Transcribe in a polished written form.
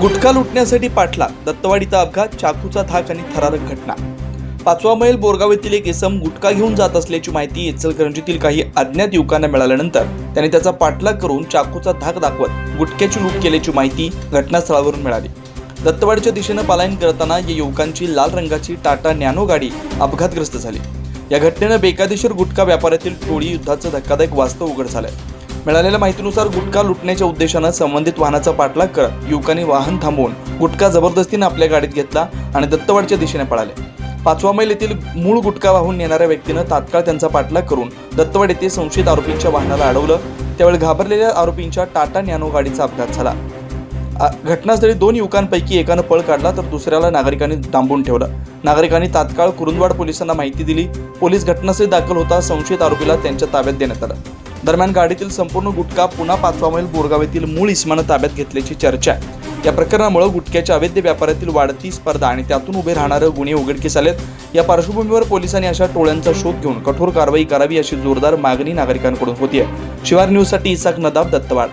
गुटखा लुटण्यासाठी पाठलाग, दत्तवाडीचा अपघात, चाकूचा धाक आणि थरारक घटना। 5वा मैल बोरगाव येथील एक इसम गुटखा घेऊन जात असल्याची माहिती इचलकरंजीतील काही अज्ञात युवकांना मिळाल्यानंतर त्यांनी त्याचा पाठलाग करून चाकूचा धाक दाखवत गुटख्याची लूट केल्याची माहिती घटनास्थळावरून मिळाली। दत्तवाडीच्या दिशेने पलायन करताना या युवकांची लाल रंगाची टाटा नॅनो गाडी अपघातग्रस्त झाली। या घटनेने बेकायदेशीर गुटखा व्यापारातील टोळी युद्धाचं धक्कादायक वास्तव उघड झालंय। मिळालेल्या माहितीनुसार गुटखा लुटण्याच्या उद्देशाने संबंधित वाहनाचा पाठलाग करत युवकांनी वाहन थांबवून गुटखा जबरदस्तीने आपल्या गाडीत घेतला आणि दत्तवाडीच्या दिशेने पळाले। 5वा मैल येथील मूळ गुटखा वाहून नेणाऱ्या व्यक्तीने तात्काळ त्यांचा पाठलाग करून दत्तवाडी येथे संशयित आरोपींच्या वाहनाला अडवलं। त्यावेळी घाबरलेल्या आरोपींच्या टाटा नॅनो गाडीचा अपघात झाला। घटनास्थळी 2 युवकांपैकी एकाने पळ काढला तर दुसऱ्याला नागरिकांनी डांबून ठेवलं। नागरिकांनी तात्काळ कुरुंदवाड पोलिसांना माहिती दिली। पोलीस घटनास्थळी दाखल होता संशयित आरोपीला त्यांच्या ताब्यात देण्यात आलं। दरम्यान गाडीतील संपूर्ण गुटखा पुन्हा 5वा मैल बोरगाव येथील मूळ इसमाने ताब्यात घेतल्याची चर्चा आहे। या प्रकरणामुळे गुटख्याच्या अवैध व्यापारातील वाढती स्पर्धा आणि त्यातून उभे राहणारे गुन्हे उघडकीस आलेत। या पार्श्वभूमीवर पोलिसांनी अशा टोळ्यांचा शोध घेऊन कठोर कारवाई करावी अशी जोरदार मागणी नागरिकांकडून होती आहे। शिवार न्यूजसाठी इसाक नदाब, दत्तवाड।